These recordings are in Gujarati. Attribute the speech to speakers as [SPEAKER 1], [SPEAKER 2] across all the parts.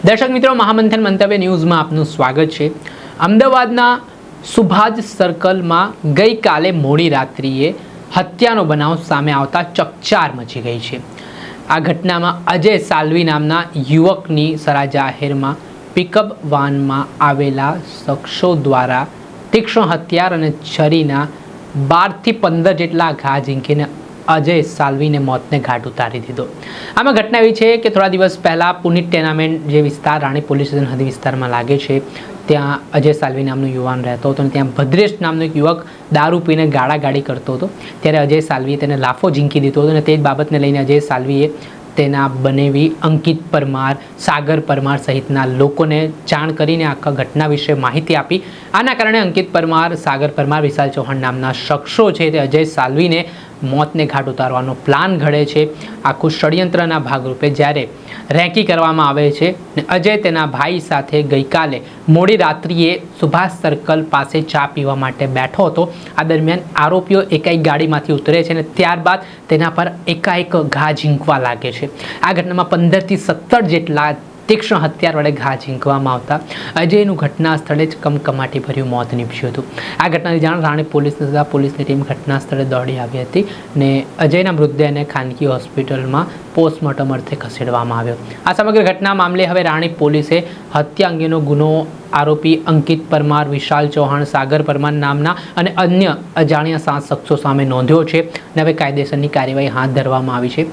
[SPEAKER 1] દર્શક મિત્રો, મહામંથન મંતવ્ય ન્યૂઝમાં આપનું સ્વાગત છે। અમદાવાદના સુભાષ સર્કલમાં ગઈકાલે મોડી રાત્રિએ હત્યાનો બનાવ સામે આવતા ચકચાર મચી ગઈ છે। આ ઘટનામાં અજય સાલ્વી નામના યુવકની સરા જાહેરમાં પિકઅપ વાનમાં આવેલા શખ્સો દ્વારા તીક્ષ્ણ હથિયાર અને છરીના 12 થી 15 જેટલા ઘા ઝીંકીને અજય સાલ્વીને મોતને ઘાટ ઉતારી દીધો। આમાં ઘટના એવી છે કે થોડા દિવસ પહેલાં પુનિત ટેનામેન્ટ જે વિસ્તાર રાણી પોલીસ સ્ટેશન હદ વિસ્તારમાં લાગે છે ત્યાં અજય સાલ્વી નામનો યુવાન રહેતો હતો અને ત્યાં ભદ્રેશ નામનો એક યુવક દારૂ પીને ગાળાગાળી કરતો હતો। ત્યારે અજય સાલ્વીએ તેને લાફો ઝીંકી દીધો હતો અને તે જ બાબતને લઈને અજય સાલ્વીએ તેના બનેવી અંકિત પરમાર, સાગર પરમાર સહિતના લોકોને જાણ કરીને આખા ઘટના વિશે માહિતી આપી। આના કારણે અંકિત પરમાર, સાગર પરમાર, વિશાલ ચૌહાણ નામના શખ્સો છે તે અજય સાલ્વીને મોતને ઘાટ ઉતારવાનો પ્લાન ઘડે છે। આખું ષડયંત્રના ભાગરૂપે જ્યારે રેકી કરવામાં આવે છે ને અજય તેના ભાઈ સાથે ગઈકાલે મોડી રાત્રિએ સુભાષ સર્કલ પાસે ચા પીવા માટે બેઠો હતો। આ દરમિયાન આરોપીઓ એકાએક ગાડીમાંથી ઉતરે છે અને ત્યારબાદ તેના પર એકાએક ઘા ઝીંકવા લાગે છે। આ ઘટનામાં 15 થી 17 જેટલા તીક્ષ્ણ હથિયાર વડે ઘા ઝીંકવામાં આવતા અજયનું ઘટના સ્થળે જ કમકમાટી ભર્યું મોત નીપજ્યું હતું। આ ઘટનાની જાણ રાણી પોલીસને થતાં પોલીસની ટીમ ઘટના સ્થળે દોડી આવી હતી ને અજયના મૃતદેહને ખાનગી હોસ્પિટલમાં પોસ્ટમોર્ટમ અર્થે ખસેડવામાં આવ્યો। આ સમગ્ર ઘટના મામલે હવે રાણી પોલીસે હત્યા અંગેનો ગુનો આરોપી અંકિત પરમાર, વિશાલ ચૌહાણ, સાગર પરમાર નામના અને અન્ય અજાણ્યા 7 શખ્સો સામે નોંધ્યો છે અને હવે કાયદેસરની કાર્યવાહી હાથ ધરવામાં આવી છે।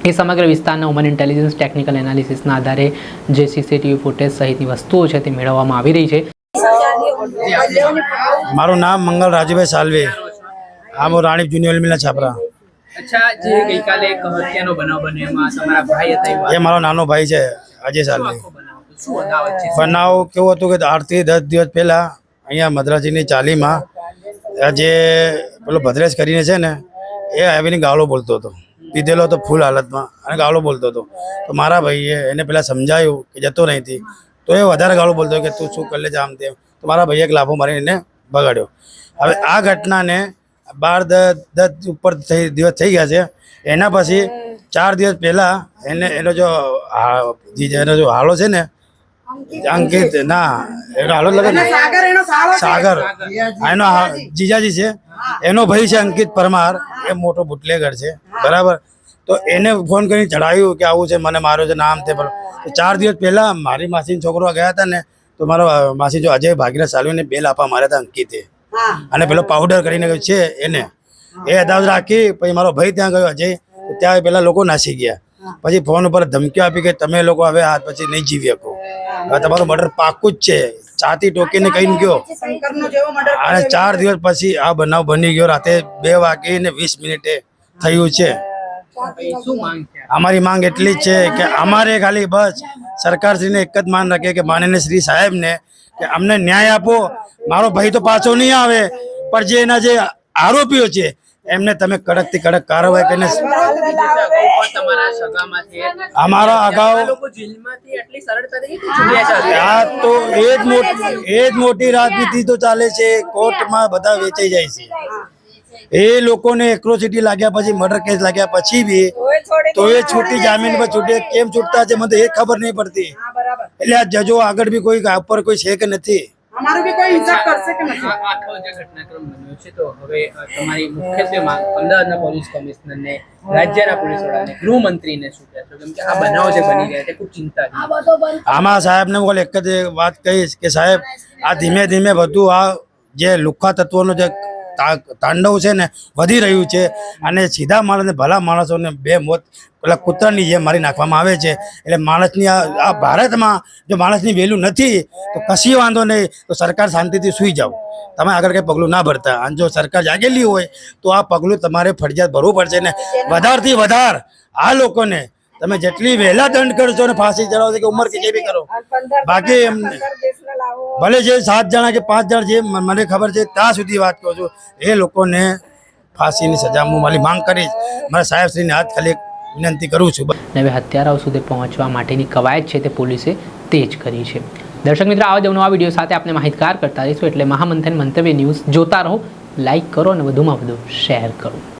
[SPEAKER 1] એ સમગ્ર વિસ્તારના હ્યુમન ઇન્ટેલિજન્સ ટેકનિકલ એનાલિસિસના આધારે જે સીસીટીવી ફૂટેજ સહિતની વસ્તુઓ છે તે મેળવવામાં આવી રહી છે।
[SPEAKER 2] મારું નામ મંગલ રાજુભાઈ સાલ્વે, આ હું રાણી જુનિયર મિલના છાપરા।
[SPEAKER 1] અચ્છા, જે ગઈકાલે એક હત્યાનો બનાવ બન્યો એમાં તમારા ભાઈ હતા,
[SPEAKER 2] એ મારો નાનો ભાઈ છે અજય સાલ્વે। બનાવ કેવું હતું કે 8 થી 10 દિવસ પહેલા અહીંયા મદ્રાસીની ચાલીમાં જે પેલો ભદ્રેશ કરીને છે ને એ આવીને ગાળો બોલતો હતો, પીધેલો હતો ફૂલ હાલતમાં અને ગાળો બોલતો હતો। તો મારા ભાઈએ એને પેલા સમજાયું કે જતો નહીં, તો એ વધારે ગાળો બોલતો કે તું શું કરી લે છે આમ તેમ। તો મારા ભાઈએ એક લાફો મારીને એને બગાડ્યો। હવે આ ઘટનાને 12-10 ઉપર દિવસ થઈ ગયા છે। એના પછી 4 દિવસ પહેલા એનો જો હાલો છે ને અંકિત ના એનો હાલો લગે સાગર, એનો જીજાજી છે, એનો ભાઈ છે અંકિત પરમાર, એ મોટો બુટલેગર છે બરાબર। તો એને ફોન કરીને ચડાવ્યું કે આવું છે, મને માર્યો છે નામ તે। 4 દિવસ પહેલા મારી માસીનો છોકરો ગયા હતા ને તો મારો માસી જો અજય ભાગીને સાલ્વીને 2 લાફા માર્યા હતા અંકિતે, અને પેલો પાવડર કરીને છે એને એ અદાવત રાખી। પછી મારો ભાઈ ત્યાં ગયો અજય, ત્યાં પેલા લોકો નાસી ગયા। પછી ફોન ઉપર ધમકીઓ આપી કે તમે લોકો હવે આ પછી નહીં જીવી શકો, હવે તમારું મર્ડર પાકું જ છે, છાતી ટોકીને કહીને ગયો। અને 4 દિવસ પછી આ બનાવ બની ગયો, રાતે 2:20 થયું છે। અમારી માંગ એટલી જ છે કે અમારે ખાલી બસ સરકારશ્રીને એક જ માંગ રાખે કે માનનીય શ્રી સાહેબને કે અમને ન્યાય આપો। મારો ભાઈ તો પાછો નહીં આવે, પણ જે એના જે આરોપીઓ છે એમને તમે કડકથી કડક કાર્યવાહી કરીને અમારા અગાઉ આ તો એ જ મોટી રાજનીતિ તો ચાલે છે, કોર્ટમાં બધા વેચાઈ જાય છે। એ લોકોને એક્રોસિટી લાગ્યા પછી, મર્ડર કેસ લાગ્યા પછી બી તો એ છૂટી જામીન પર છૂટે, કેમ છૂટતા છે મને એ ખબર નહીં પડતી। એટલે આ જજો આગળ બી કોઈ ઉપર કોઈ છે કે નથી,
[SPEAKER 3] અમારું બી કોઈ હિસાબ કરશે કે નથી।
[SPEAKER 1] આખો જે ઘટનાક્રમ બન્યો છે તો હવે તમારી મુખ્યત્વે માંગ અમદાવાદના પોલીસ કમિશનરને, રાજ્યના પોલીસ વડાને, ગૃહમંત્રીને શું કહેશો, કેમ કે આ બનાવ જે બની રહ્યા છે ખૂબ ચિંતા છે?
[SPEAKER 2] આમાં સાહેબને હું એક જ વાત કહીશ કે સાહેબ આ ધીમે ધીમે બધું આ જે લુખ્ખા તત્વોનો જે તાંડવ છે ને વધી રહ્યું છે, અને સીધા માણસને, ભલા માણસોને 2 મોત પેલા કૂતરાની જેમ મારી નાખવામાં આવે છે। એટલે માણસની આ ભારતમાં જો માણસની વેલ્યુ નથી તો કશી વાંધો નહીં, તો સરકાર શાંતિથી સૂઈ જાઓ, તમે આગળ કંઈ પગલું ના ભરતા। અને જો સરકાર જાગેલી હોય તો આ પગલું તમારે ફરજિયાત ભરવું પડશે ને વધારથી વધારે આ લોકોને તમે જેટલી વહેલા દંડ કરશો ને ફાંસી ચડાવો કે ઉંમર કે જે બી કરો, બાકી ભલે જે 7 જણા કે 5 જણા જે મને ખબર છે ત્યાં સુધી વાત કહું છું, એ લોકોને ફાંસીની સજા હું મારી માંગ કરીશ। મારા સાહેબશ્રીને હાથ ખાલી વિનંતી કરું છું।
[SPEAKER 1] હવે હત્યારાઓ સુધી પહોંચવા માટેની કવાયત છે તે પોલીસે તેજ કરી છે। દર્શક મિત્રો, આવા જ નવા વિડીયો સાથે આપણે માહિતગાર કરતા રહીશું, એટલે મહામંથન મંતવ્ય ન્યૂઝ જોતા રહો, લાઇક કરો અને વધુમાં વધુ શેર કરો।